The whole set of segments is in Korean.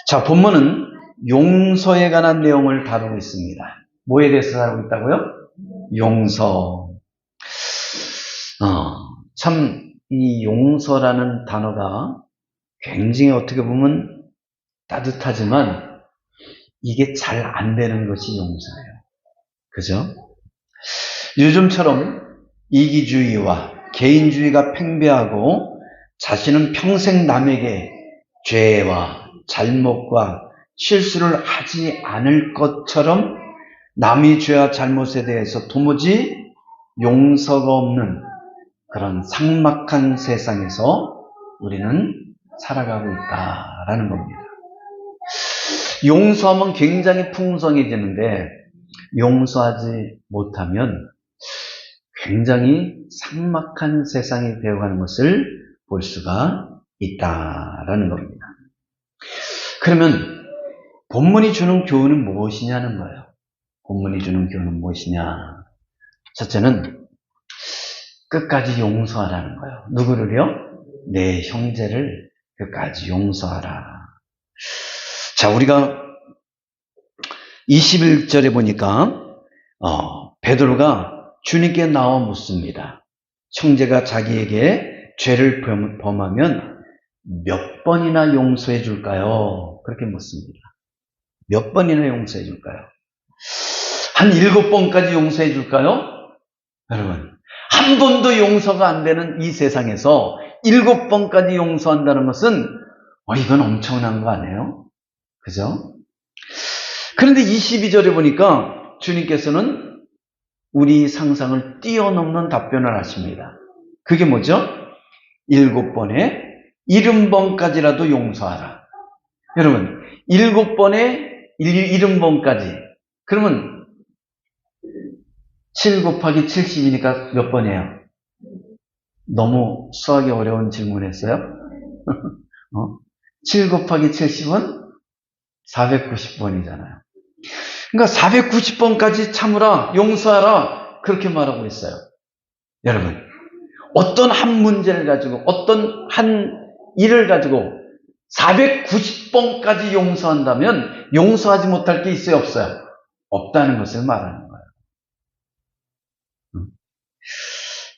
자, 본문은 용서에 관한 내용을 다루고 있습니다. 뭐에 대해서 다루고 있다고요? 용서. 참, 이 용서라는 단어가 굉장히 어떻게 보면 따뜻하지만 이게 잘 안 되는 것이 용서예요. 그죠? 요즘처럼 이기주의와 개인주의가 팽배하고 자신은 평생 남에게 죄와 잘못과 실수를 하지 않을 것처럼 남의 죄와 잘못에 대해서 도무지 용서가 없는 그런 삭막한 세상에서 우리는 살아가고 있다라는 겁니다. 용서하면 굉장히 풍성해지는데 용서하지 못하면 굉장히 삭막한 세상이 되어가는 것을 볼 수가 있다라는 겁니다. 그러면 본문이 주는 교훈은 무엇이냐는 거예요. 본문이 주는 교훈은 무엇이냐? 첫째는 끝까지 용서하라는 거예요. 누구를요? 내 형제를 끝까지 용서하라. 자, 우리가 21절에 보니까 베드로가 주님께 나와 묻습니다. 형제가 자기에게 죄를 범하면 몇 번이나 용서해 줄까요? 그렇게 묻습니다. 몇 번이나 용서해 줄까요? 한 7번까지 용서해 줄까요? 여러분, 한 번도 용서가 안 되는 이 세상에서 7번까지 용서한다는 것은 이건 엄청난 거 아니에요? 그죠? 그런데 22절에 보니까 주님께서는 우리 상상을 뛰어넘는 답변을 하십니다. 그게 뭐죠? 7번에 70번까지라도 용서하라. 여러분, 7번에 70번까지. 그러면 7 곱하기 70이니까 몇 번이에요? 너무 수학이 어려운 질문했어요? 7 곱하기 70은 490번이잖아요. 그러니까 490번까지 참으라, 용서하라, 그렇게 말하고 있어요. 여러분, 어떤 한 문제를 가지고, 어떤 한 일을 가지고 490번까지 용서한다면 용서하지 못할 게 있어요, 없어요? 없다는 것을 말하는 거예요.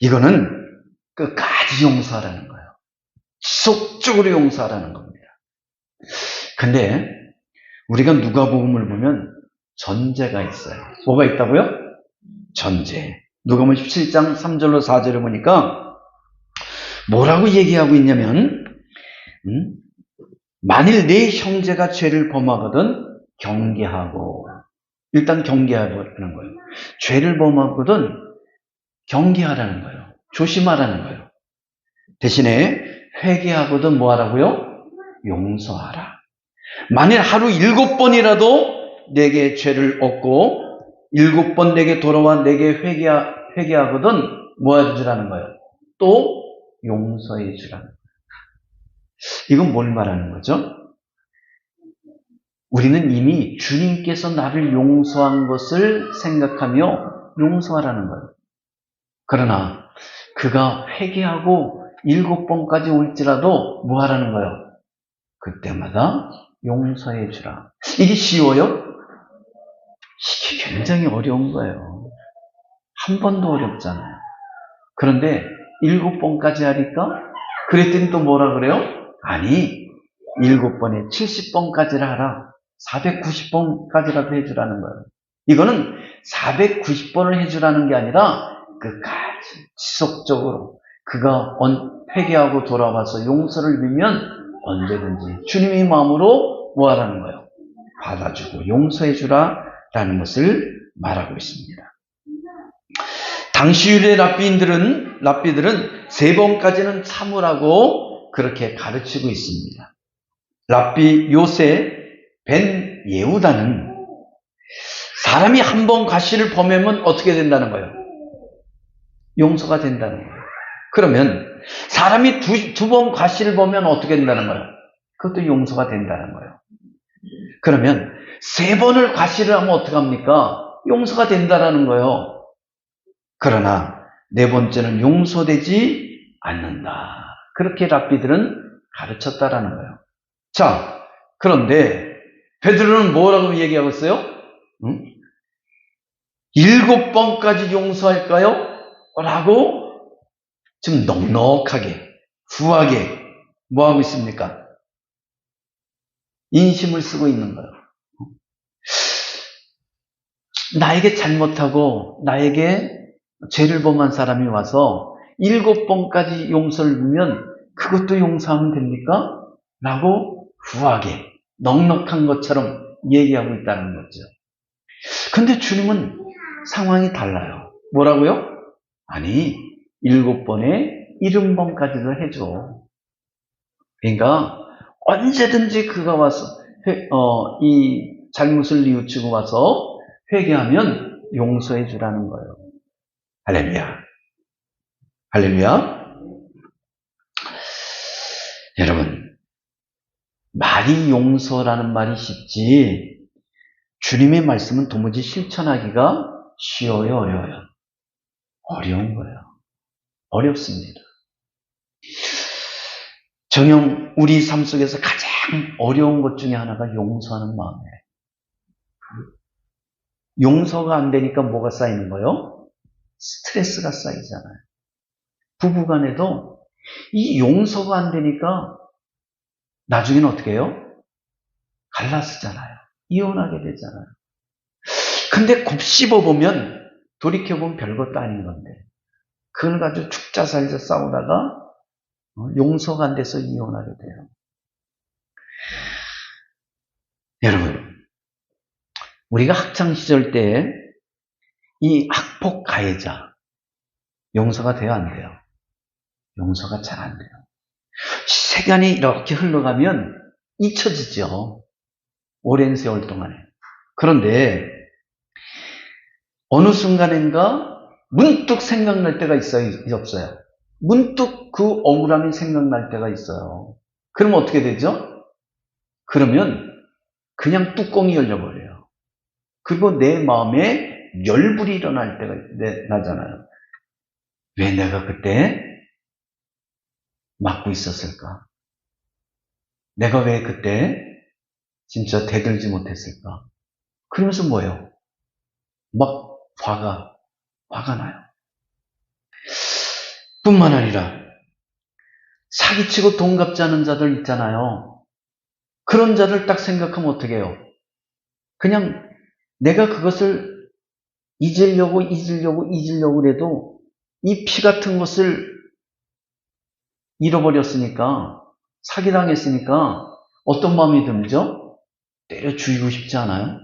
이거는 끝까지 용서하라는 거예요. 지속적으로 용서하라는 겁니다. 근데 우리가 누가복음을 보면 전제가 있어요. 뭐가 있다고요? 전제. 누가복음 17장 3절로 4절을 보니까 뭐라고 얘기하고 있냐면 만일 내 형제가 죄를 범하거든 경계하고, 일단 경계하라는 거예요. 죄를 범하거든 경계하라는 거예요. 조심하라는 거예요. 대신에 회개하거든 뭐 하라고요? 용서하라. 만일 하루 7번이라도 내게 죄를 얻고 7번 내게 돌아와 내게 회개하거든 뭐 해주라는 거예요? 또 용서해 주라는 거예요. 이건 뭘 말하는 거죠? 우리는 이미 주님께서 나를 용서한 것을 생각하며 용서하라는 거예요. 그러나 그가 회개하고 7번까지 올지라도 뭐 하라는 거예요? 그때마다 용서해 주라. 이게 쉬워요? 이게 굉장히 어려운 거예요. 한 번도 어렵잖아요. 그런데 7번까지 하니까 그랬더니 또 뭐라 그래요? 아니, 7번에 70번까지라 하라. 490번까지라도 해주라는 거예요. 이거는 490번을 해주라는 게 아니라 끝까지 지속적으로 그가 회개하고 돌아와서 용서를 빌면 언제든지 주님의 마음으로 뭐 하라는 거예요? 받아주고 용서해 주라라는 것을 말하고 있습니다. 당시 유대 랍비들은 3번까지는 참으라고 그렇게 가르치고 있습니다. 랍비 요세 벤 예후다는 사람이 한 번 과실을 범하면 어떻게 된다는 거예요? 용서가 된다는 거예요. 그러면 사람이 두 번 과실을 범하면 어떻게 된다는 거예요? 그것도 용서가 된다는 거예요. 그러면 3번을 과실을 하면 어떻게 합니까? 용서가 된다는 거예요. 그러나 4번째는 용서되지 않는다. 그렇게 랍비들은 가르쳤다라는 거예요. 자, 그런데 베드로는 뭐라고 얘기하고 있어요? 응? 7번까지 용서할까요? 라고 지금 넉넉하게, 후하게 뭐하고 있습니까? 인심을 쓰고 있는 거예요. 나에게 잘못하고 나에게 죄를 범한 사람이 와서 7번까지 용서를 주면 그것도 용서하면 됩니까? 라고 후하게, 넉넉한 것처럼 얘기하고 있다는 거죠. 근데 주님은 상황이 달라요. 뭐라고요? 아니, 7번에 70번까지도 해줘. 그러니까 언제든지 그가 와서 이 잘못을 뉘우치고 와서 회개하면 용서해 주라는 거예요. 할렐루야. 할렐루야. 여러분, 말이 용서라는 말이 쉽지 주님의 말씀은 도무지 실천하기가 쉬워요, 어려워요? 어려운 거예요. 어렵습니다. 정녕 우리 삶 속에서 가장 어려운 것 중에 하나가 용서하는 마음이에요. 용서가 안 되니까 뭐가 쌓이는 거예요? 스트레스가 쌓이잖아요. 부부간에도 이 용서가 안 되니까 나중에는 어떻게 해요? 갈라쓰잖아요. 이혼하게 되잖아요. 근데 곱씹어보면 돌이켜보면 별것도 아닌 건데 그걸 가지고 죽자살자 싸우다가 용서가 안 돼서 이혼하게 돼요. 여러분, 우리가 학창시절 때 이 학폭 가해자 용서가 돼요, 안 돼요? 용서가 잘 안 돼요. 시간이 이렇게 흘러가면 잊혀지죠. 오랜 세월 동안에. 그런데 어느 순간인가 문득 생각날 때가 있어요, 없어요? 문득 그 억울함이 생각날 때가 있어요. 그러면 어떻게 되죠? 그러면 그냥 뚜껑이 열려버려요. 그리고 내 마음에 열불이 일어날 때가 나잖아요. 왜 내가 그때 막고 있었을까? 내가 왜 그때 진짜 대들지 못했을까? 그러면서 뭐예요? 막 화가 나요. 뿐만 아니라 사기치고 돈 갚지 않은 자들 있잖아요. 그런 자들 딱 생각하면 어떻게 해요? 그냥 내가 그것을 잊으려고 그래도 이 피 같은 것을 잃어버렸으니까, 사기당했으니까 어떤 마음이 들죠? 때려 죽이고 싶지 않아요?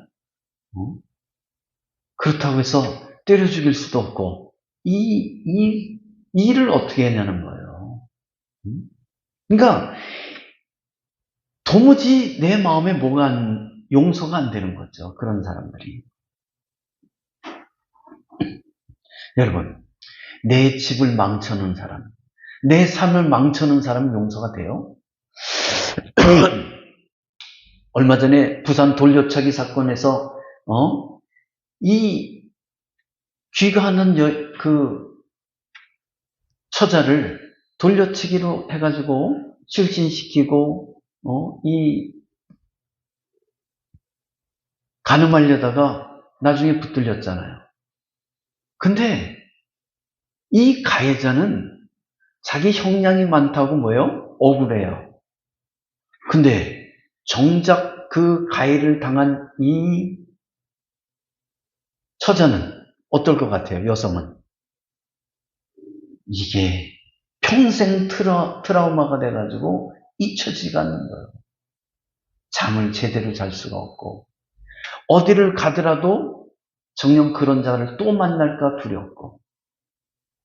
그렇다고 해서 때려 죽일 수도 없고 이 일을 어떻게 했냐는 거예요. 그러니까 도무지 내 마음에 용서가 안 되는 거죠. 그런 사람들이. 여러분, 내 집을 망쳐놓은 사람, 내 삶을 망쳐놓은 사람은 용서가 돼요? 얼마 전에 부산 돌려차기 사건에서 이 귀가하는 그 처자를 돌려치기로 해가지고 실신시키고 이 가늠하려다가 나중에 붙들렸잖아요. 근데 이 가해자는 자기 형량이 많다고 뭐예요? 억울해요. 근데 정작 그 가해를 당한 이 처자는 어떨 것 같아요? 여성은. 이게 평생 트라우마가 돼가지고 잊혀지지가 않는 거예요. 잠을 제대로 잘 수가 없고 어디를 가더라도 정녕 그런 자를 또 만날까 두렵고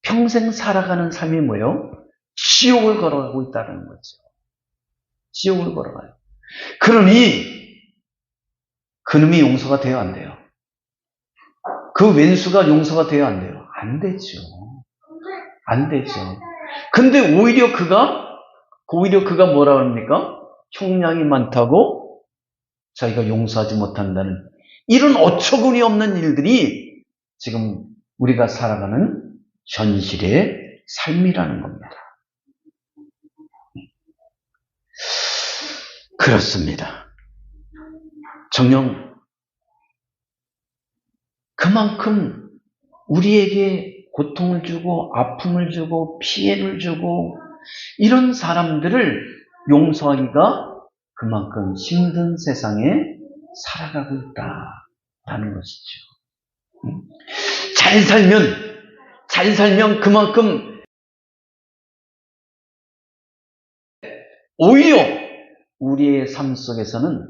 평생 살아가는 삶이 뭐예요? 지옥을 걸어가고 있다는 거죠. 지옥을 걸어가요. 그러니 그놈이 용서가 돼요, 안 돼요? 그 왼수가 용서가 돼요, 안 돼요? 안 되죠. 안 되죠. 근데 오히려 그가 뭐라 합니까? 형량이 많다고 자기가 용서하지 못한다는 이런 어처구니 없는 일들이 지금 우리가 살아가는 현실의 삶이라는 겁니다. 그렇습니다. 정녕 그만큼 우리에게 고통을 주고 아픔을 주고 피해를 주고 이런 사람들을 용서하기가 그만큼 힘든 세상에 살아가고 있다라는 것이죠. 잘 살면 그만큼 오히려 우리의 삶 속에서는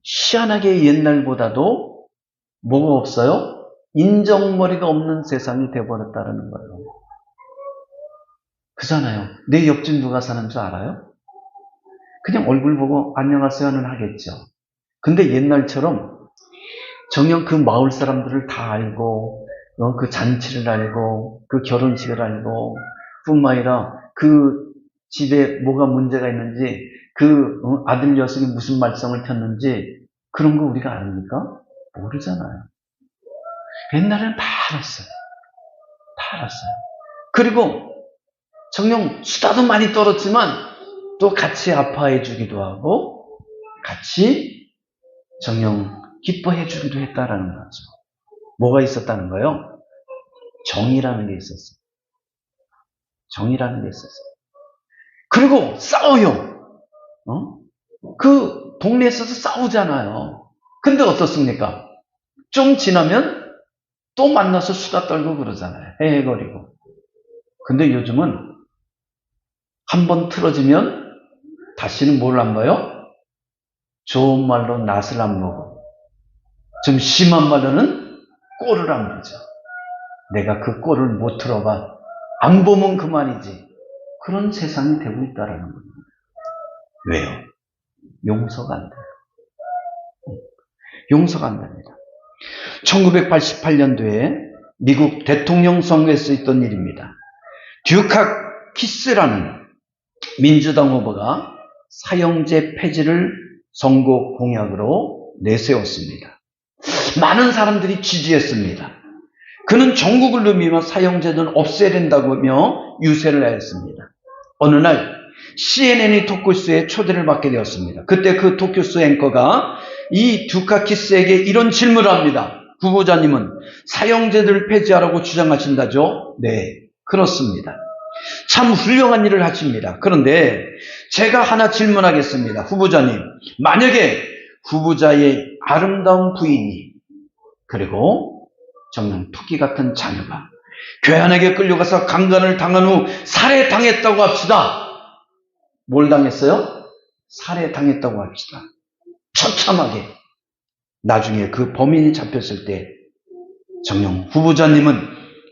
희한하게 옛날보다도 뭐가 없어요? 인정머리가 없는 세상이 되어버렸다는 거예요. 그잖아요. 내 옆집 누가 사는 줄 알아요? 그냥 얼굴 보고 안녕하세요는 하겠죠. 근데 옛날처럼 정녕 그 마을 사람들을 다 알고 그 잔치를 알고 그 결혼식을 알고 뿐만 아니라 그 집에 뭐가 문제가 있는지 그 아들 녀석이 무슨 말썽을 폈는지 그런 거 우리가 압니까? 모르잖아요. 옛날에는 다 알았어요. 다 알았어요. 그리고 정녕 수다도 많이 떨었지만 또 같이 아파해 주기도 하고 같이 정녕 기뻐해 주기도 했다라는 거죠. 뭐가 있었다는 거예요? 정이라는 게 있었어요. 정이라는 게 있었어요. 그리고 싸워요. 그 동네에서도 싸우잖아요. 근데 어떻습니까? 좀 지나면 또 만나서 수다 떨고 그러잖아요. 헤헤거리고. 근데 요즘은 한번 틀어지면 다시는 뭘 안 봐요? 좋은 말로 낯을 안 보고 좀 심한 말로는 꼴을 안 보죠. 내가 그 꼴을 못 들어봐. 안 보면 그만이지. 그런 세상이 되고 있다는 겁니다. 왜요? 용서가 안 돼요. 용서가 안 됩니다. 1988년도에 미국 대통령 선거에서 있던 일입니다. 듀카키스라는 민주당 후보가 사형제 폐지를 선거 공약으로 내세웠습니다. 많은 사람들이 지지했습니다. 그는 전국을 누비며 사형제는 없애야 된다며 유세를 하였습니다. 어느 날 CNN이 토크쇼에 초대를 받게 되었습니다. 그때 그 토크쇼 앵커가 이 듀카키스에게 이런 질문을 합니다. 후보자님은 사형제들을 폐지하라고 주장하신다죠? 네, 그렇습니다. 참 훌륭한 일을 하십니다. 그런데 제가 하나 질문하겠습니다. 후보자님, 만약에 후보자의 아름다운 부인이 그리고 정녕 토끼 같은 자녀가 괴한에게 끌려가서 강간을 당한 후 살해당했다고 합시다. 뭘 당했어요? 살해당했다고 합시다. 처참하게. 나중에 그 범인이 잡혔을 때 정녕 후보자님은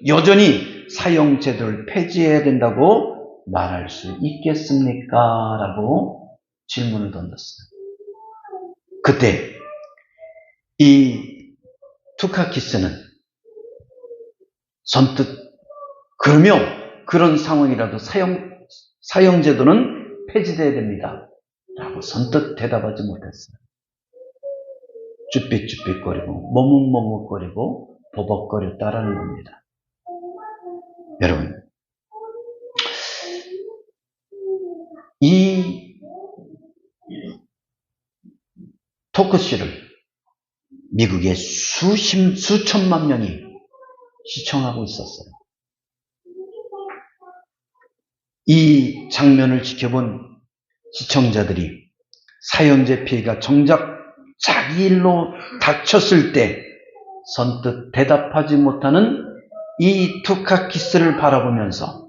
여전히 사형제도를 폐지해야 된다고 말할 수 있겠습니까? 라고 질문을 던졌어요. 그때 이 듀카키스는 선뜻 그러면 그런 상황이라도 사형제도는 폐지돼야 됩니다. 라고 선뜻 대답하지 못했어요. 쭈삣쭈삣거리고 머뭇머뭇거리고 버벅거렸다라는 겁니다. 여러분, 이 토크쇼를 미국의 수천만 명이 시청하고 있었어요. 이 장면을 지켜본 시청자들이 사형제 피해가 정작 자기 일로 닥쳤을 때 선뜻 대답하지 못하는 이 듀카키스를 바라보면서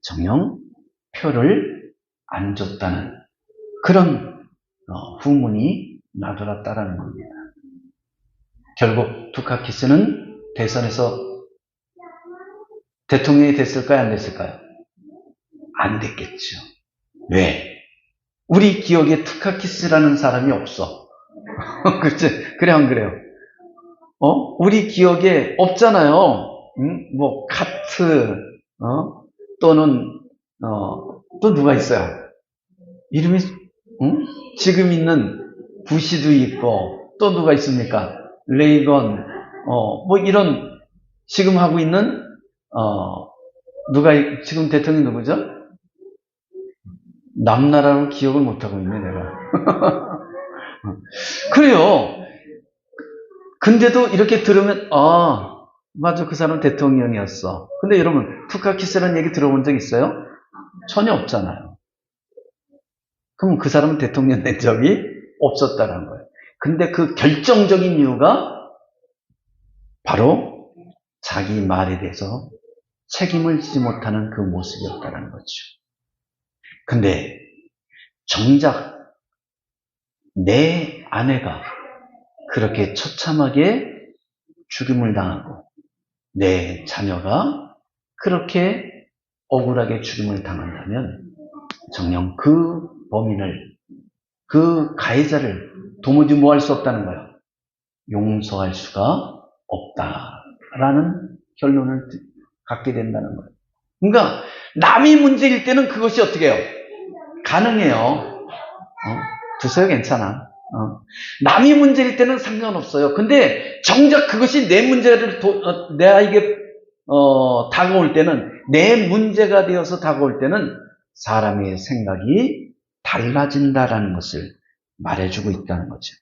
정녕 표를 안 줬다는 그런 후문이 나돌았다라는 겁니다. 결국 듀카키스는 대선에서 대통령이 됐을까요? 안 됐을까요? 안 됐겠죠. 왜? 우리 기억에 듀카키스라는 사람이 없어. 그치? 그래 안 그래요? 우리 기억에 없잖아요. 뭐 카트 또는 또 누가 있어요? 이름이 지금 있는 부시도 있고 또 누가 있습니까? 레이건 뭐 이런 지금 하고 있는 누가 지금 대통령 누구죠? 남나라로 기억을 못하고 있네 내가. 그래요. 근데도 이렇게 들으면 맞아, 그 사람 대통령이었어. 근데 여러분, 투카키스라는 얘기 들어본 적 있어요? 전혀 없잖아요. 그럼 그 사람은 대통령 된 적이 없었다는 거예요. 근데 그 결정적인 이유가 바로 자기 말에 대해서 책임을 지지 못하는 그 모습이었다는 거죠. 근데 정작 내 아내가 그렇게 처참하게 죽임을 당하고 내 자녀가 그렇게 억울하게 죽임을 당한다면 정녕 그 범인을, 그 가해자를 도무지 뭐 할 수 없다는 거예요. 용서할 수가 없다라는 결론을 갖게 된다는 거예요. 그러니까 남이 문제일 때는 그것이 어떻게 해요? 가능해요. 두세요, 괜찮아. 남이 문제일 때는 상관없어요. 근데 정작 그것이 내 문제를 내에게 다가올 때는, 내 문제가 되어서 다가올 때는 사람의 생각이 달라진다라는 것을 말해주고 있다는 거죠.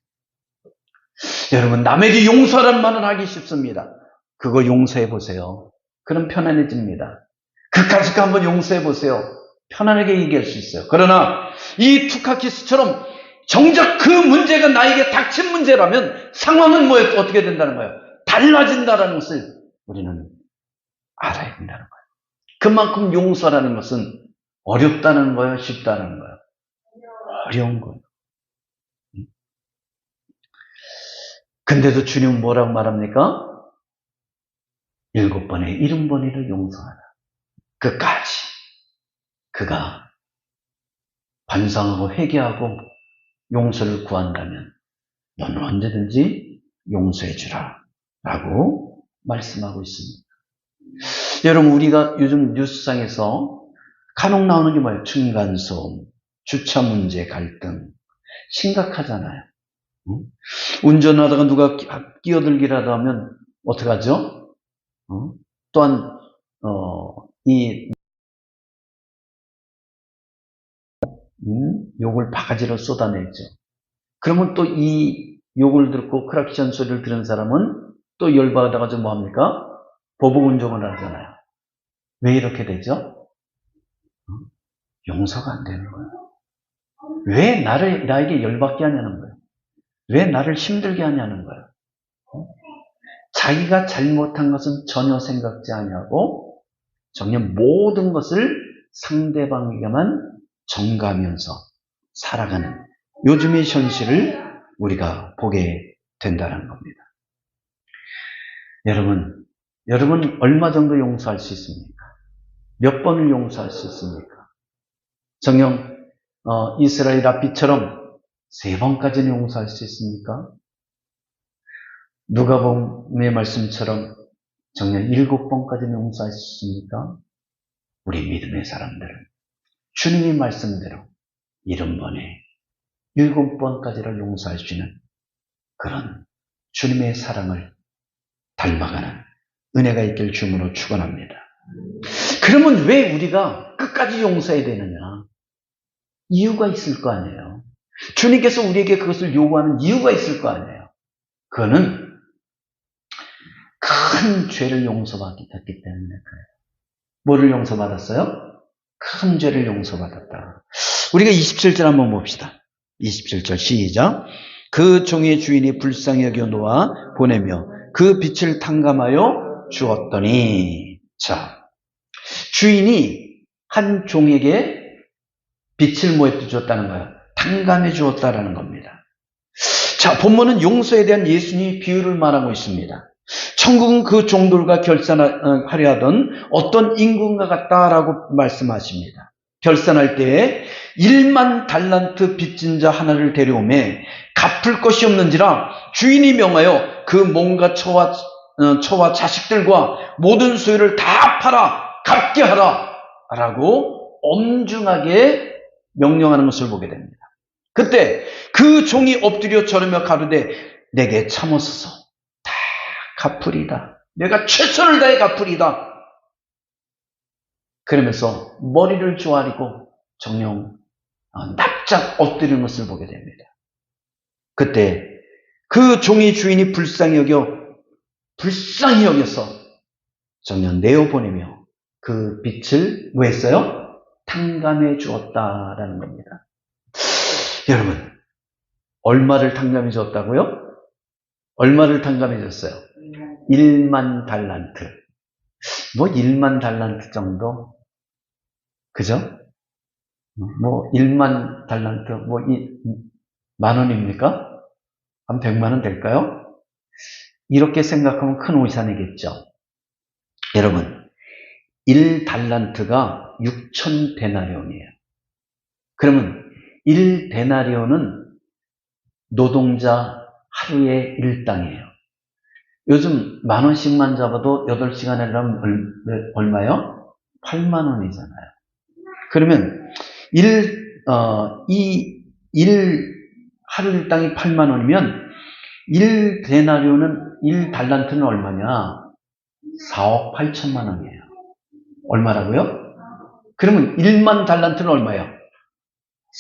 여러분, 남에게 용서라는 말은 하기 쉽습니다. 그거 용서해 보세요. 그럼 편안해집니다. 그까짓 거 한번 용서해 보세요. 편안하게 얘기할 수 있어요. 그러나 이 투카키스처럼 정작 그 문제가 나에게 닥친 문제라면 상황은 어떻게 된다는 거예요? 달라진다는 것을 우리는 알아야 된다는 거예요. 그만큼 용서라는 것은 어렵다는 거예요? 쉽다는 거예요? 어려운 거예요. 근데도 주님은 뭐라고 말합니까? 7번에 70번이를 용서하라. 끝까지 그가 반성하고 회개하고 용서를 구한다면 너는 언제든지 용서해 주라 라고 말씀하고 있습니다. 여러분, 우리가 요즘 뉴스상에서 간혹 나오는 게 뭐예요? 층간소음, 주차 문제 갈등, 심각하잖아요. 운전하다가 누가 끼어들기라도 하면 어떡하죠? 또한 이 욕을 바가지로 쏟아내죠. 그러면 또 이 욕을 듣고 크락션 소리를 들은 사람은 또 열받아가지고 뭐합니까? 보복 운전을 하잖아요. 왜 이렇게 되죠? 용서가 안 되는 거예요. 왜 나에게 열받게 하냐는 거예요. 왜 나를 힘들게 하냐는 거예요. 자기가 잘못한 것은 전혀 생각지 아니하고 정녕 모든 것을 상대방에게만 전가하면서 살아가는 요즘의 현실을 우리가 보게 된다는 겁니다. 여러분 얼마 정도 용서할 수 있습니까? 몇 번을 용서할 수 있습니까? 정녕 이스라엘 랍비처럼 3번까지는 용서할 수 있습니까? 누가복음의 말씀처럼 정녕 7번까지는 용서할 수 있습니까? 우리 믿음의 사람들은 주님의 말씀대로 70번에 7번까지를 용서할 수 있는 그런 주님의 사랑을 닮아가는 은혜가 있길 주님으로 축원합니다. 그러면 왜 우리가 끝까지 용서해야 되느냐? 이유가 있을 거 아니에요. 주님께서 우리에게 그것을 요구하는 이유가 있을 거 아니에요. 그거는 큰 죄를 용서받기 때문에 그래요. 뭐를 용서받았어요? 큰 죄를 용서받았다. 우리가 27절 한번 봅시다. 27절 시작. 그 종의 주인이 불쌍히 여겨 놓아 보내며 그 빛을 탕감하여 주었더니, 자, 주인이 한 종에게 빛을 뭐해 주었다는 거예요? 탕감해 주었다라는 겁니다. 자, 본문은 용서에 대한 예수님의 비유를 말하고 있습니다. 천국은 그 종들과 결산하려 하던 어떤 임금과 같다라고 말씀하십니다. 결산할 때에 1만 달란트 빚진 자 하나를 데려오매 갚을 것이 없는지라 주인이 명하여 그 몸과 처와 자식들과 모든 소유를 다 팔아 갚게 하라 라고 엄중하게 명령하는 것을 보게 됩니다. 그때 그 종이 엎드려 절하며 가로되 내게 참으소서 다 갚으리다. 내가 최선을 다해 갚으리다. 그러면서 머리를 조아리고 정녕 납작 엎드리는 것을 보게 됩니다. 그때 그 종의 주인이 불쌍히 여겨서 정녕 내어보내며 그 빛을 뭐 했어요? 탕감해 주었다라는 겁니다. 여러분, 얼마를 탕감해 줬다고요? 얼마를 탕감해 줬어요? 1만 달란트. 뭐 1만 달란트 정도? 그죠? 뭐 1만 달란트, 뭐 10,000원입니까? 한 100만 원 될까요? 이렇게 생각하면 큰 오산이겠죠. 여러분, 1달란트가 6,000데나리온이에요. 그러면 1데나리온은 노동자 하루의 일당이에요. 요즘 10,000원씩만 잡아도 8시간 하려면 얼마요? 8만 원이잖아요. 그러면 하루 일당이 8만 원이면 1데나리온은 1달란트는 얼마냐? 4억 8천만 원이에요. 얼마라고요? 그러면 1만 달란트는 얼마예요?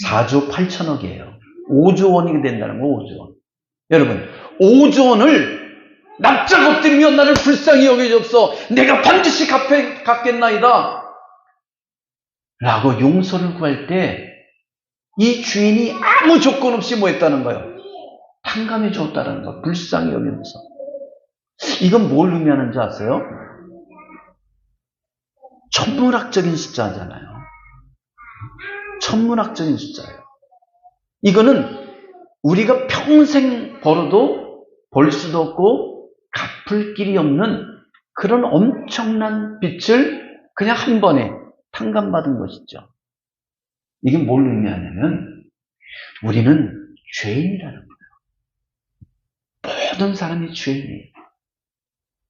4조 8천억이에요. 5조 원이 된다는 거, 5조 원. 여러분, 5조 원을 납작 엎드리며 나를 불쌍히 여겨주옵소서, 내가 반드시 갚겠나이다 라고 용서를 구할 때 이 주인이 아무 조건 없이 뭐 했다는 거예요? 탕감해 줬다는 거, 불쌍히 여기면서. 이건 뭘 의미하는지 아세요? 천문학적인 숫자잖아요. 천문학적인 숫자예요. 이거는 우리가 평생 벌어도 벌 수도 없고 갚을 길이 없는 그런 엄청난 빚을 그냥 한 번에 탕감받은 것이죠. 이게 뭘 의미하냐면 우리는 죄인이라는 거예요. 모든 사람이 죄인이에요.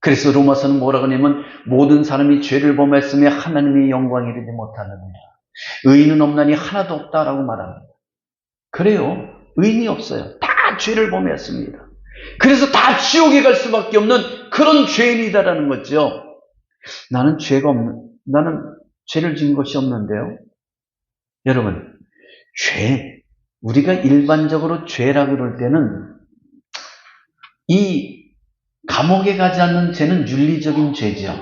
그래서 로마서는 뭐라고 하냐면 모든 사람이 죄를 범했으며 하나님의 영광에 이르지 못하느니라. 의인은 없나니 하나도 없다라고 말합니다. 그래요. 의인이 없어요. 다 죄를 범했습니다. 그래서 다 지옥에 갈 수밖에 없는 그런 죄인이다라는 거죠. 나는 죄를 지은 것이 없는데요. 여러분, 우리가 일반적으로 죄라고 그럴 때는 이 감옥에 가지 않는 죄는 윤리적인 죄죠.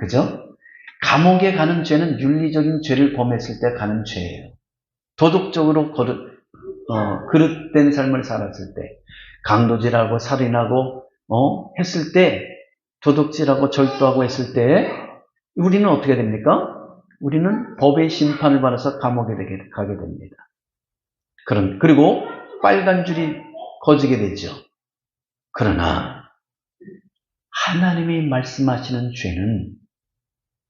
그죠? 감옥에 가는 죄는 윤리적인 죄를 범했을 때 가는 죄예요. 도덕적으로 그릇된 삶을 살았을 때, 강도질하고 살인하고 했을 때, 도둑질하고 절도하고 했을 때 우리는 어떻게 됩니까? 우리는 법의 심판을 받아서 감옥에 가게 됩니다. 그리고 빨간 줄이 거지게 되죠. 그러나 하나님이 말씀하시는 죄는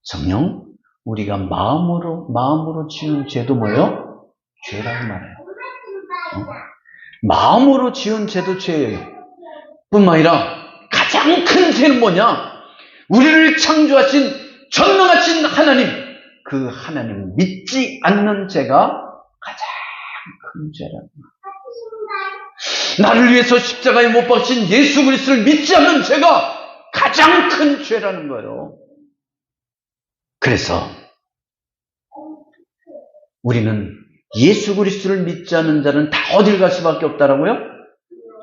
정녕 우리가 마음으로 지은 죄도 뭐예요? 죄라고 말해요. 마음으로 지은 죄도 죄예요. 뿐만 아니라 가장 큰 죄는 뭐냐? 우리를 창조하신 전능하신 하나님, 그 하나님 믿지 않는 죄가 가장 큰 죄라는 거예요. 나를 위해서 십자가에 못 박힌 예수 그리스도를 믿지 않는 죄가 가장 큰 죄라는 거예요. 그래서 우리는 예수 그리스도를 믿지 않는 자는 다 어딜 갈 수밖에 없다라고요?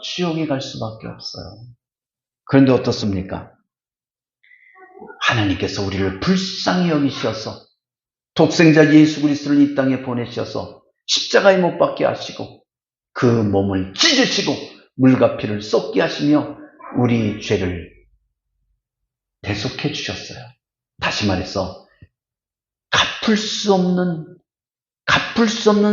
지옥에 갈 수밖에 없어요. 그런데 어떻습니까? 하나님께서 우리를 불쌍히 여기셔서 독생자 예수 그리스도를 이 땅에 보내셔서 십자가에 못 박게 하시고 그 몸을 찢으시고 물과 피를 쏟게 하시며 우리 죄를 대속해 주셨어요. 다시 말해서 갚을 수 없는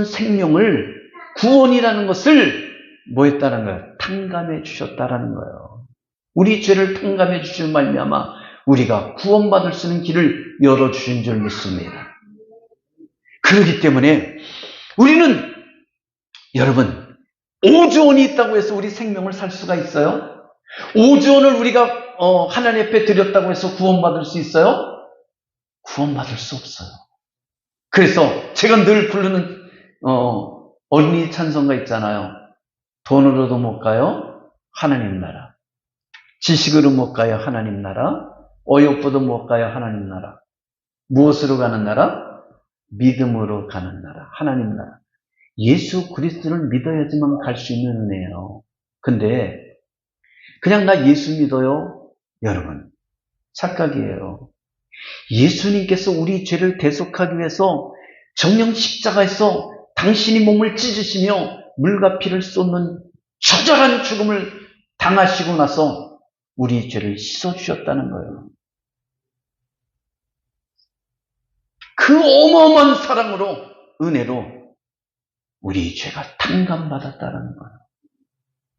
생명을, 구원이라는 것을 뭐 했다는 거예요? 탕감해 주셨다라는 거예요. 우리 죄를 탕감해 주실 말미암아 우리가 구원받을 수 있는 길을 열어주신 줄 믿습니다. 그렇기 때문에 우리는, 여러분, 5조 원이 있다고 해서 우리 생명을 살 수가 있어요? 5조 원을 우리가 하나님 앞에 드렸다고 해서 구원받을 수 있어요? 구원받을 수 없어요. 그래서 제가 늘 부르는 어린이 찬송가 있잖아요. 돈으로도 못 가요, 하나님 나라. 지식으로 못 가요, 하나님 나라. 어여쁘도 못 가요, 하나님 나라. 무엇으로 가는 나라? 믿음으로 가는 나라, 하나님 나라. 예수 그리스도를 믿어야지만 갈 수 있는 은혜예요. 근데 그냥 나 예수 믿어요? 여러분, 착각이에요. 예수님께서 우리 죄를 대속하기 위해서 정령 십자가에서 당신이 몸을 찢으시며 물과 피를 쏟는 처절한 죽음을 당하시고 나서 우리 죄를 씻어주셨다는 거예요. 그 어마어마한 사랑으로, 은혜로 우리 죄가 탕감받았다는 거예요.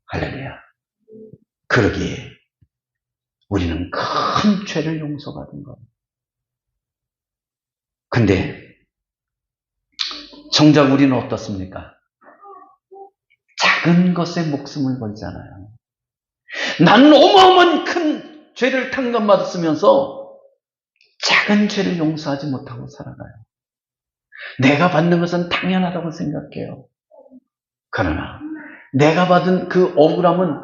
할렐루야. 그러기에 우리는 큰 죄를 용서받은 거예요. 근데 정작 우리는 어떻습니까? 작은 것에 목숨을 걸잖아요. 나는 어마어마한 큰 죄를 탕감받았으면서 작은 죄를 용서하지 못하고 살아가요. 내가 받는 것은 당연하다고 생각해요. 그러나 내가 받은 그 억울함은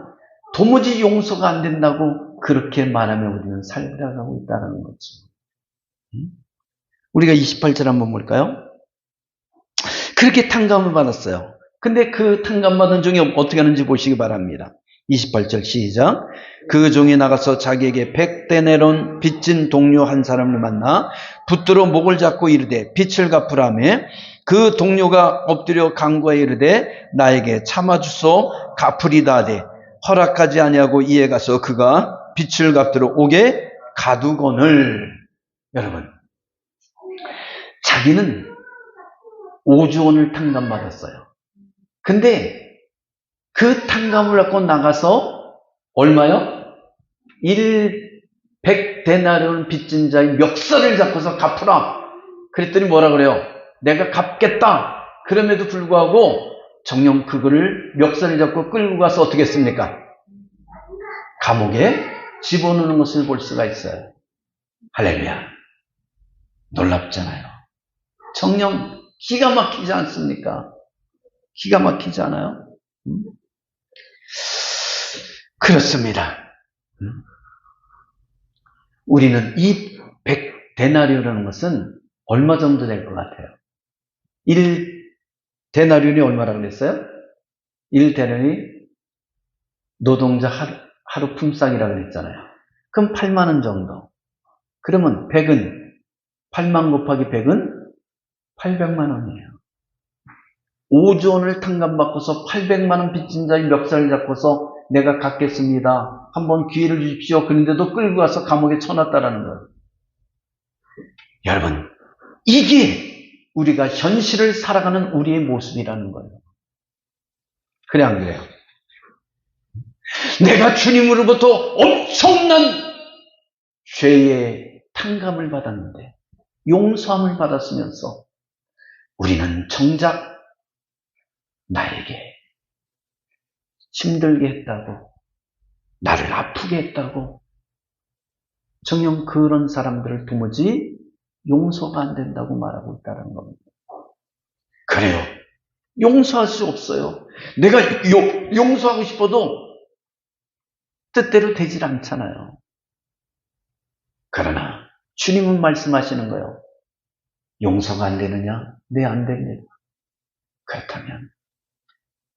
도무지 용서가 안 된다고 그렇게 말하며 우리는 살아가고 있다는 거죠. 우리가 28절 한번 볼까요? 그렇게 탕감을 받았어요. 근데 그 탕감받은 종이 어떻게 하는지 보시기 바랍니다. 28절 시작. 그 종이 나가서 자기에게 100데나리온 빚진 동료 한 사람을 만나 붙들어 목을 잡고 이르되 빚을 갚으라며 그 동료가 엎드려 간구하여 이르되 나에게 참아주소 갚으리다 하되 허락하지 아니하고 이에 가서 그가 빚을 갚도록 옥에 가두거늘. 여러분, 자기는 5조 원을 탕감받았어요. 근데 그 탕감을 갖고 나가서 얼마요? 100데나리온 빚진 자의 멱살을 잡고서 갚으라. 그랬더니 뭐라 그래요? 내가 갚겠다. 그럼에도 불구하고 정녕 그거를 멱살을 잡고 끌고 가서 어떻게 했습니까? 감옥에 집어넣는 것을 볼 수가 있어요. 할렐루야. 놀랍잖아요. 정녕 기가 막히지 않습니까? 기가 막히지 않아요? 그렇습니다. 우리는 이 100데나리온이라는 것은 얼마 정도 될 것 같아요? 1데나리온이 얼마라고 그랬어요? 1데나리온이 노동자 하루 품삯이라고 그랬잖아요. 그럼 8만 원 정도. 그러면 100은 8만 곱하기 100은 800만 원이에요. 5조 원을 탕감받고서 800만 원 빚진 자의 멱살을 잡고서 내가 갚겠습니다. 한번 기회를 주십시오. 그런데도 끌고 가서 감옥에 쳐놨다라는 거예요. 여러분, 이게 우리가 현실을 살아가는 우리의 모습이라는 거예요. 그래 안 그래요? 내가 주님으로부터 엄청난 죄의 탕감을 받았는데 용서함을 받았으면서 우리는 정작 나에게 힘들게 했다고, 나를 아프게 했다고, 정녕 그런 사람들을 도무지 용서가 안 된다고 말하고 있다는 겁니다. 그래요. 용서할 수 없어요. 내가 용서하고 싶어도 뜻대로 되질 않잖아요. 그러나 주님은 말씀하시는 거예요. 용서가 안 되느냐? 네, 안 됩니다. 그렇다면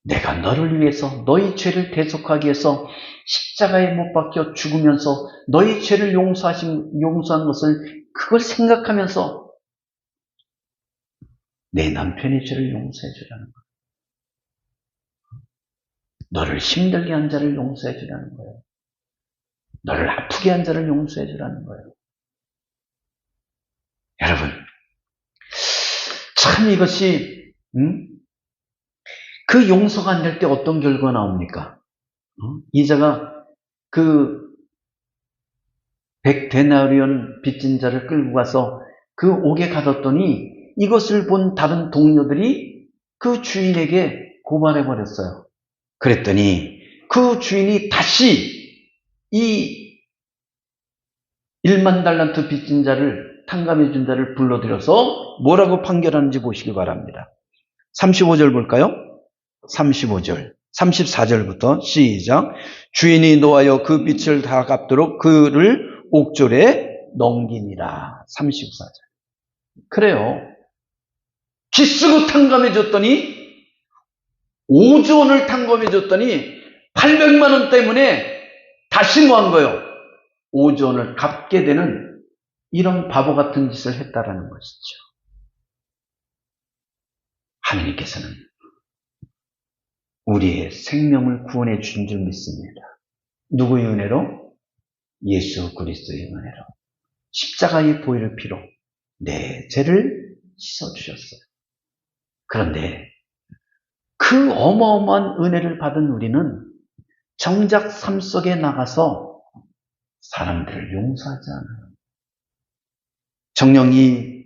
내가 너를 위해서 너희 죄를 대속하기 위해서 십자가에 못 박혀 죽으면서 너희 죄를 용서한 것을 그걸 생각하면서 내 남편의 죄를 용서해 주라는 거예요. 너를 힘들게 한 자를 용서해 주라는 거예요. 너를 아프게 한 자를 용서해 주라는 거예요. 여러분, 참 이것이 그 용서가 안 될 때 어떤 결과가 나옵니까? 이자가 그 100데나리온 빚진 자를 끌고 가서 그 옥에 가뒀더니 이것을 본 다른 동료들이 그 주인에게 고발해버렸어요. 그랬더니 그 주인이 다시 이 1만 달란트 빚진 자를 탕감해준 자를 불러들여서 뭐라고 판결하는지 보시기 바랍니다. 35절 볼까요? 35절, 34절부터 시작. 주인이 노하여 그 빚을 다 갚도록 그를 옥졸에 넘기니라. 34절. 그래요. 기쓰고 탕감해줬더니 5조 원을 탕감해 줬더니 800만 원 때문에 다시 뭐 한 거예요? 5조 원을 갚게 되는 이런 바보 같은 짓을 했다라는 것이죠. 하나님께서는 우리의 생명을 구원해 주신 줄 믿습니다. 누구의 은혜로? 예수 그리스도의 은혜로. 십자가의 보혈의 피로 내 죄를 씻어주셨어요. 그런데 그 어마어마한 은혜를 받은 우리는 정작 삶 속에 나가서 사람들을 용서하지 않아요. 정령이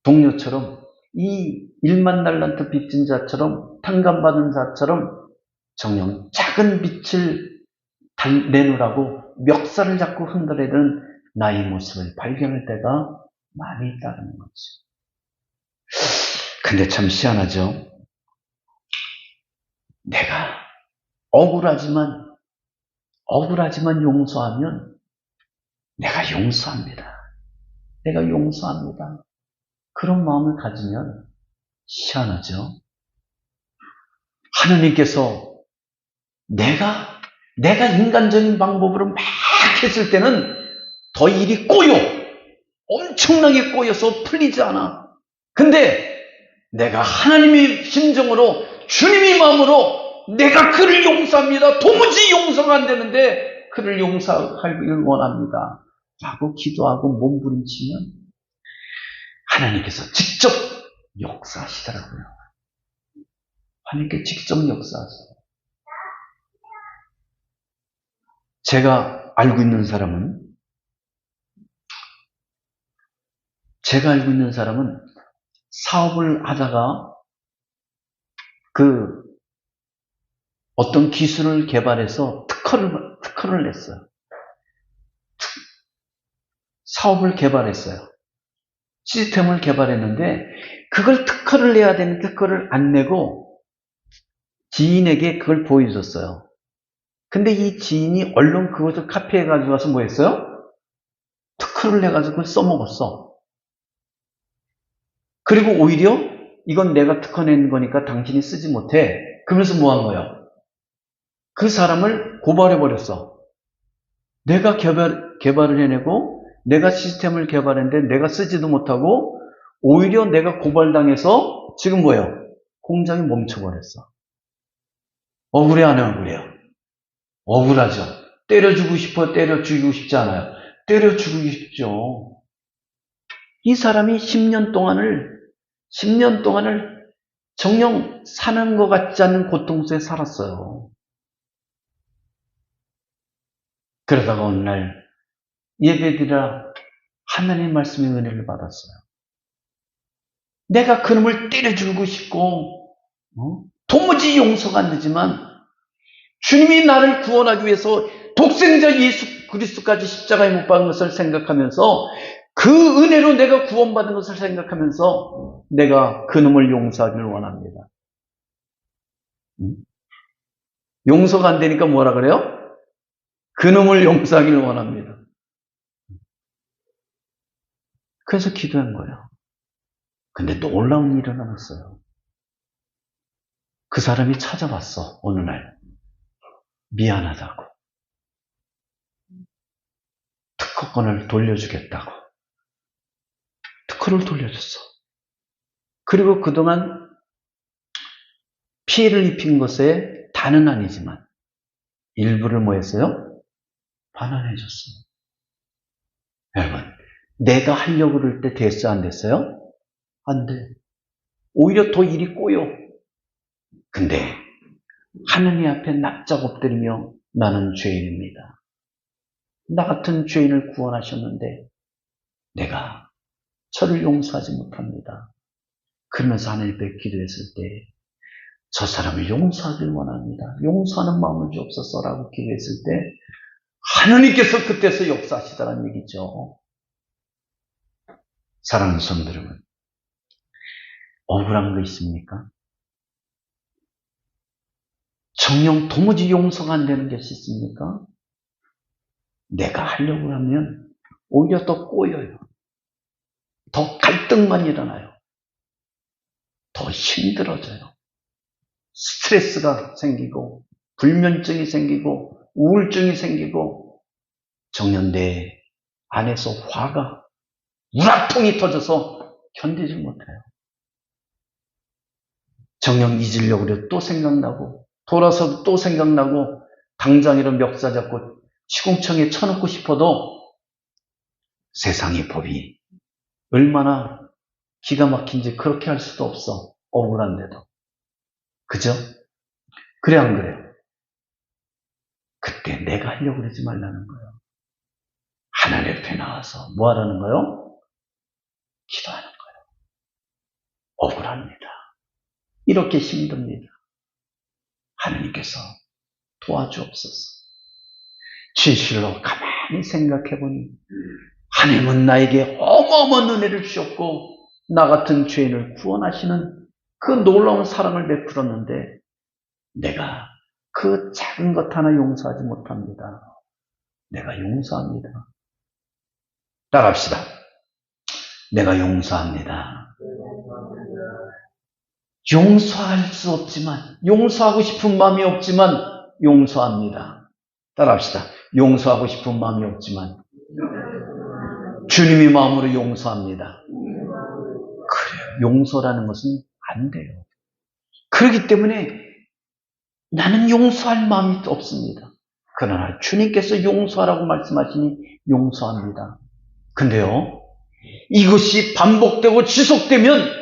동료처럼 이 1만 달란트 빚진 자처럼 탕감받은 자처럼 정령 작은 빛을 내놓으라고 멱살을 잡고 흔들어대는 나의 모습을 발견할 때가 많이 있다는 거죠. 근데 참 희한하죠. 내가 억울하지만 용서하면 내가 용서합니다. 내가 용서합니다. 그런 마음을 가지면 희한하죠. 하느님께서 내가 인간적인 방법으로 막 했을 때는 더 일이 꼬여. 엄청나게 꼬여서 풀리지 않아. 근데 내가 하나님의 심정으로 주님의 마음으로 내가 그를 용서합니다. 도무지 용서가 안 되는데 그를 용서하기를 원합니다. 라고 기도하고 몸부림치면 하나님께서 직접 역사하시더라고요. 하나님께 직접 역사하세요. 제가 알고 있는 사람은 사업을 하다가 어떤 기술을 개발해서 특허를 냈어요. 사업을 개발했어요. 시스템을 개발했는데 그걸 특허를 내야 되는 특허를 안 내고 지인에게 그걸 보여줬어요. 근데 이 지인이 얼른 그것을 카피해 가지고 와서 뭐 했어요? 특허를 내가지고 그걸 써먹었어. 그리고 오히려 이건 내가 특허 낸 거니까 당신이 쓰지 못해. 그러면서 뭐 한 거예요? 그 사람을 고발해버렸어. 내가 개발을 해내고 내가 시스템을 개발했는데 내가 쓰지도 못하고 오히려 내가 고발당해서 지금 뭐예요? 공장이 멈춰버렸어. 억울해 안 억울해요? 억울하죠. 때려주고 싶어? 때려 죽이고 싶지 않아요? 때려 죽이고 싶죠. 이 사람이 10년 동안을 정녕 사는 것 같지 않은 고통 속에 살았어요. 그러다가 어느 날 예배드리라 하나님 말씀의 은혜를 받았어요. 내가 그놈을 때려 죽이고 싶고 도무지 용서가 안 되지만 주님이 나를 구원하기 위해서 독생자 예수 그리스도까지 십자가에 못 박은 것을 생각하면서 그 은혜로 내가 구원받은 것을 생각하면서 내가 그놈을 용서하기를 원합니다. 용서가 안 되니까 뭐라 그래요? 그놈을 용서하기를 원합니다. 그래서 기도한 거예요. 근데 놀라운 일이 일어났어요. 그 사람이 찾아왔어. 어느 날 미안하다고 특허권을 돌려주겠다고 특허를 돌려줬어. 그리고 그동안 피해를 입힌 것에 다는 아니지만 일부를 뭐 했어요? 반환해줬어요. 여러분, 내가 하려고 그럴 때 됐어 안 됐어요? 안 돼. 오히려 더 일이 꼬여. 근데 하느님 앞에 납작 엎드리며 나는 죄인입니다. 나 같은 죄인을 구원하셨는데 내가 저를 용서하지 못합니다. 그러면서 하나님 앞에 기도했을 때 저 사람을 용서하길 원합니다. 용서하는 마음을 주옵소서라고 기도했을 때 하느님께서 그때서 역사하시다는 얘기죠. 사랑하는 성도 여러분, 억울한 거 있습니까? 정녕 도무지 용서가 안 되는 것이 있습니까? 내가 하려고 하면 오히려 더 꼬여요. 더 갈등만 일어나요. 더 힘들어져요. 스트레스가 생기고 불면증이 생기고 우울증이 생기고 정녕 내 안에서 화가 우라통이 터져서 견디지 못해요. 정녕 잊으려고 그래도 또 생각나고 돌아서도 또 생각나고 당장 이런 멱살 잡고 시궁창에 쳐놓고 싶어도 세상의 법이 얼마나 기가 막힌지 그렇게 할 수도 없어. 억울한데도. 그죠? 그래 안 그래요? 그때 내가 하려고 그러지 말라는 거예요. 하나님 옆에 나와서 뭐 하라는 거예요? 기도하는 거예요. 억울합니다. 이렇게 힘듭니다. 하나님께서 도와주옵소서. 진실로 가만히 생각해보니 하나님은 나에게 어마어마한 은혜를 주셨고 나 같은 죄인을 구원하시는 그 놀라운 사랑을 베풀었는데 내가 그 작은 것 하나 용서하지 못합니다. 내가 용서합니다. 따라합시다. 내가 용서합니다. 용서할 수 없지만, 용서하고 싶은 마음이 없지만 용서합니다. 따라합시다. 용서하고 싶은 마음이 없지만 주님의 마음으로 용서합니다. 그래요. 용서라는 것은 안 돼요. 그렇기 때문에 나는 용서할 마음이 없습니다. 그러나 주님께서 용서하라고 말씀하시니 용서합니다. 근데요, 이것이 반복되고 지속되면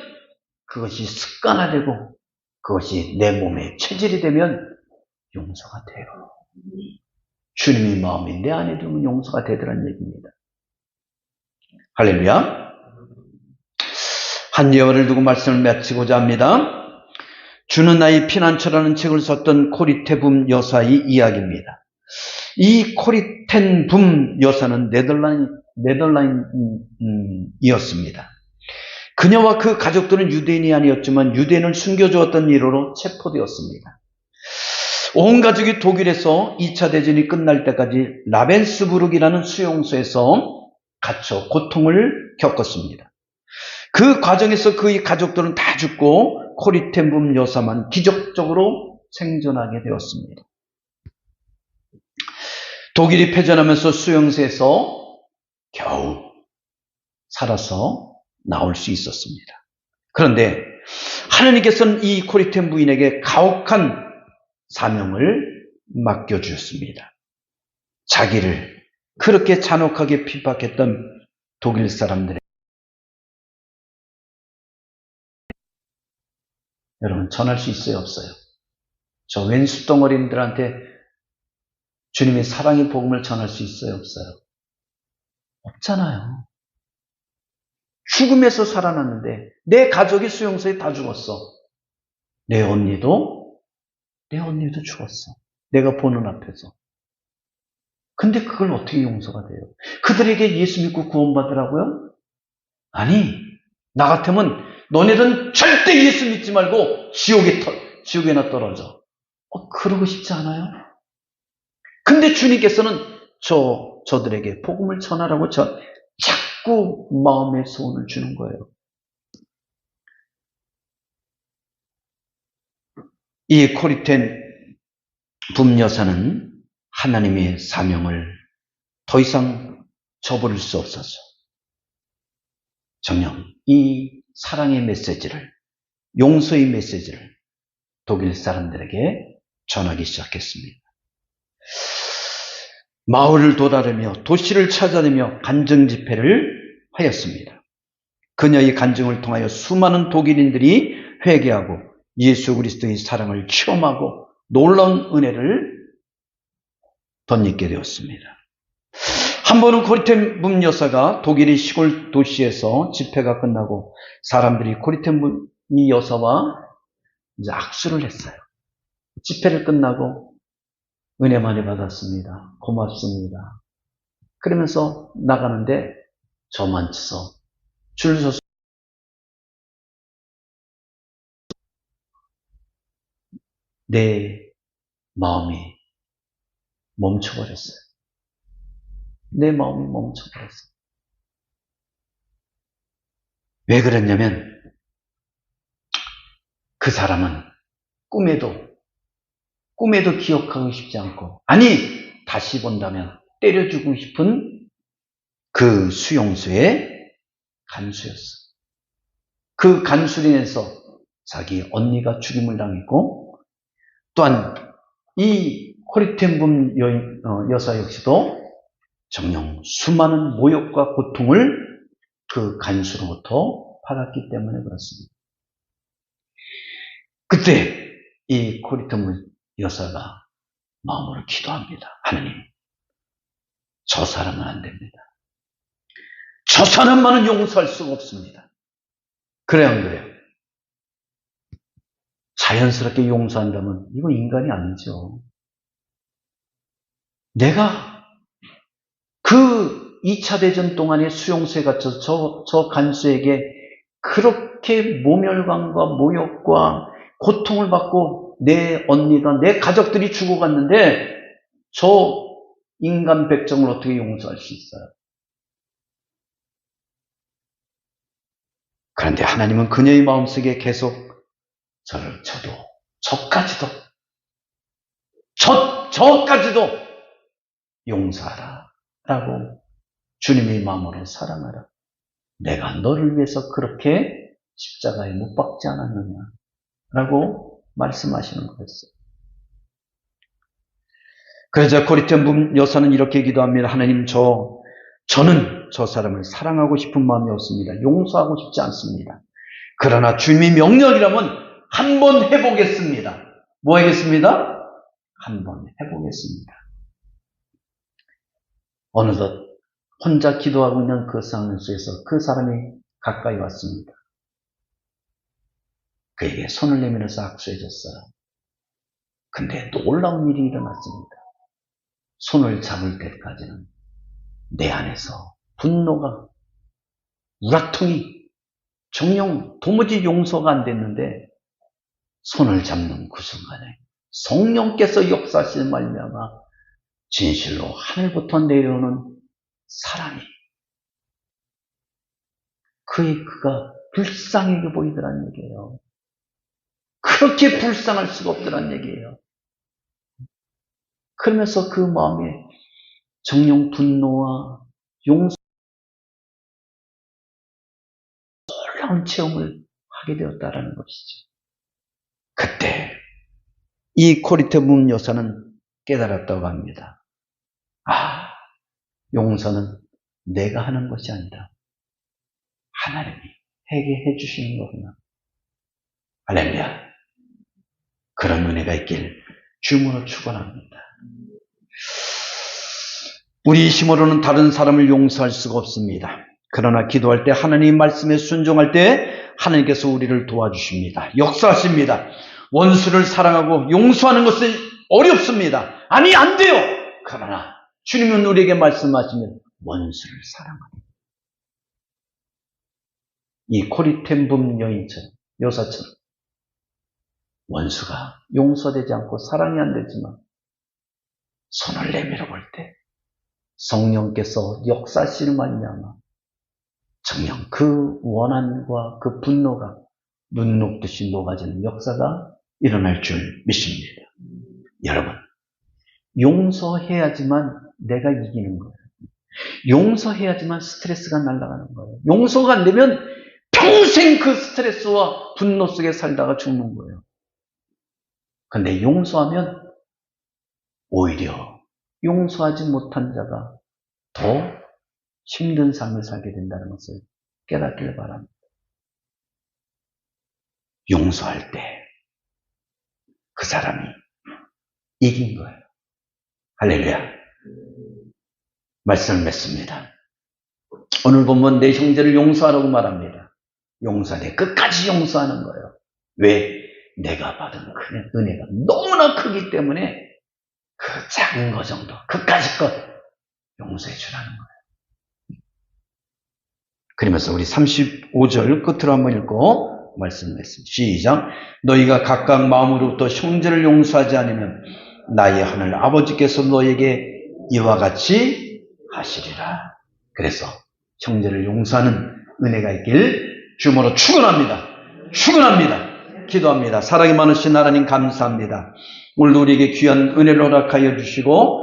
그것이 습관화되고 그것이 내 몸의 체질이 되면 용서가 돼요. 주님의 마음이 내 안에 두면 용서가 되더라는 얘기입니다. 할렐루야. 한 예언을 두고 말씀을 마치고자 합니다. 주는 나의 피난처라는 책을 썼던 코리테붐 여사의 이야기입니다. 이 코리텐붐 여사는 네덜란드이었습니다. 그녀와 그 가족들은 유대인이 아니었지만 유대인을 숨겨주었던 일로 체포되었습니다. 온 가족이 독일에서 2차 대전이 끝날 때까지 라벤스부르크라는 수용소에서 갇혀 고통을 겪었습니다. 그 과정에서 그의 가족들은 다 죽고 코리텐붐 여사만 기적적으로 생존하게 되었습니다. 독일이 패전하면서 수용소에서 겨우 살아서 나올 수 있었습니다. 그런데 하나님께서는 이 코리텐 부인에게 가혹한 사명을 맡겨주셨습니다. 자기를 그렇게 잔혹하게 핍박했던 독일 사람들에게 여러분 전할 수 있어요, 없어요? 저 왼수덩어리들한테 주님의 사랑의 복음을 전할 수 있어요, 없어요? 없잖아요. 죽음에서 살아났는데 내 가족이 수용소에 다 죽었어. 내 언니도 죽었어. 내가 보는 앞에서. 근데 그걸 어떻게 용서가 돼요? 그들에게 예수 믿고 구원받으라고요? 아니, 나 같으면 너네들은 절대 예수 믿지 말고 지옥에나 떨어져. 그러고 싶지 않아요? 근데 주님께서는 저들에게 복음을 전하라고 자꾸 마음의 소원을 주는 거예요. 이 코리텐 붐여사는 하나님의 사명을 더 이상 저버릴 수 없어서 정녕 이 사랑의 메시지를, 용서의 메시지를 독일 사람들에게 전하기 시작했습니다. 마을을 도달하며 도시를 찾아내며 간증 집회를 하였습니다. 그녀의 간증을 통하여 수많은 독일인들이 회개하고 예수 그리스도의 사랑을 체험하고 놀라운 은혜를 덧입게 되었습니다. 한 번은 코리텐붐 여사가 독일의 시골 도시에서 집회가 끝나고 사람들이 코리텐붐 이 여사와 이제 악수를 했어요. 집회를 끝나고 은혜 많이 받았습니다. 고맙습니다. 그러면서 나가는데 저만 쳐서 줄 서서 내 마음이 멈춰버렸어요. 내 마음이 멈춰버렸어요. 왜 그랬냐면 그 사람은 꿈에도 기억하고 싶지 않고, 아니, 다시 본다면 때려주고 싶은 그 수용소의 간수였어. 그 간수로 인해서 자기 언니가 죽임을 당했고, 또한 이 코리텐붐 여사 역시도 정녕 수많은 모욕과 고통을 그 간수로부터 받았기 때문에 그렇습니다. 그때 이 코리텐붐 여사가 마음으로 기도합니다. 하나님, 저 사람은 안 됩니다. 저 사람만은 용서할 수가 없습니다. 그래요, 안 그래요? 자연스럽게 용서한다면 이건 인간이 아니죠. 내가 그 2차 대전 동안에 수용소에 갇혀서 저 간수에게 그렇게 모멸감과 모욕과 고통을 받고 내 언니가, 내 가족들이 죽어갔는데 저 인간 백정을 어떻게 용서할 수 있어요? 그런데 하나님은 그녀의 마음속에 계속 저를 쳐도, 저까지도 용서하라 라고, 주님의 마음으로 사랑하라. 내가 너를 위해서 그렇게 십자가에 못 박지 않았느냐 라고 말씀하시는 거였어요. 그래서 코리텐붐 여사는 이렇게 기도합니다. 하나님, 저는 저 사람을 사랑하고 싶은 마음이 없습니다. 용서하고 싶지 않습니다. 그러나 주님의 명령이라면 한번 해보겠습니다. 뭐 하겠습니다? 한번 해보겠습니다. 어느덧 혼자 기도하고 있는 그 상황 속에서 그 사람이 가까이 왔습니다. 그에게 손을 내밀어서 악수해 줬어요. 근데 놀라운 일이 일어났습니다. 손을 잡을 때까지는 내 안에서 분노가, 우라통이 정녕 도무지 용서가 안 됐는데, 손을 잡는 그 순간에 성령께서 역사하시는 말미암아 진실로 하늘부터 내려오는 사랑이, 그가 불쌍하게 보이더란 얘기예요. 그렇게 불쌍할 수가 없더란 얘기예요. 그러면서 그 마음에 정녕 분노와 용서, 놀라운 체험을 하게 되었다라는 것이죠. 그때 이 코리텐붐 여사는 깨달았다고 합니다. 용서는 내가 하는 것이 아니라 하나님이 해결해 주시는 거구나. 할렐루야. 그런 은혜가 있길 주문으로 축원합니다. 우리 힘으로는 다른 사람을 용서할 수가 없습니다. 그러나 기도할 때, 하나님 말씀에 순종할 때 하나님께서 우리를 도와주십니다. 역사하십니다. 원수를 사랑하고 용서하는 것은 어렵습니다. 아니, 안 돼요. 그러나 주님은 우리에게 말씀하시면 원수를 사랑합니다. 이 코리텐붐 여사처럼 원수가 용서되지 않고 사랑이 안 되지만 손을 내밀어 볼 때 성령께서 역사하시는 말미암아 정녕 그 원한과 그 분노가 눈 녹듯이 녹아지는 역사가 일어날 줄 믿습니다. 여러분, 용서해야지만 내가 이기는 거예요. 용서해야지만 스트레스가 날아가는 거예요. 용서가 안 되면 평생 그 스트레스와 분노 속에 살다가 죽는 거예요. 근데 용서하면 오히려 용서하지 못한 자가 더 힘든 삶을 살게 된다는 것을 깨닫길 바랍니다. 용서할 때 그 사람이 이긴 거예요. 할렐루야. 말씀을 맺습니다. 오늘 보면 내 형제를 용서하라고 말합니다. 용서하되 끝까지 용서하는 거예요. 왜? 내가 받은 그 은혜가 너무나 크기 때문에 그 작은 거 정도, 그까짓 것 용서해 주라는 거예요. 그러면서 우리 35절 끝으로 한번 읽고 말씀했습니다. 시작. 너희가 각각 마음으로부터 형제를 용서하지 않으면 나의 하늘 아버지께서 너에게 이와 같이 하시리라. 그래서 형제를 용서하는 은혜가 있길 주님으로 축원합니다. 축원합니다. 기도합니다. 사랑이 많으신 하나님 감사합니다. 오늘도 우리에게 귀한 은혜를 허락하여 주시고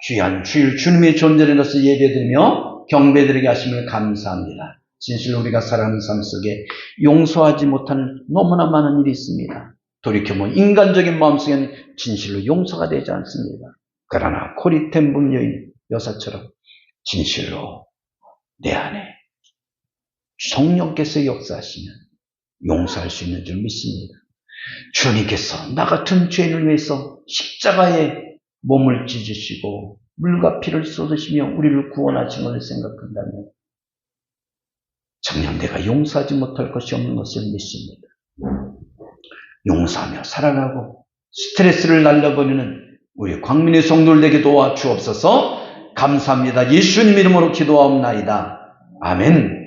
귀한 주일 주님의 존재로서 예배드리며 경배드리게 하심을 감사합니다. 진실로 우리가 살아가는 삶 속에 용서하지 못하는 너무나 많은 일이 있습니다. 돌이켜보면 인간적인 마음속에는 진실로 용서가 되지 않습니다. 그러나 코리텐분 여사처럼 진실로 내 안에 성령께서 역사하시면 용서할 수 있는 줄 믿습니다. 주님께서 나 같은 죄인을 위해서 십자가에 몸을 찢으시고 물과 피를 쏟으시며 우리를 구원하신 것을 생각한다면 정녕 내가 용서하지 못할 것이 없는 것을 믿습니다. 용서하며 살아가고 스트레스를 날려버리는 우리 광민의 성도들 되게 도와주옵소서. 감사합니다. 예수님 이름으로 기도하옵나이다. 아멘.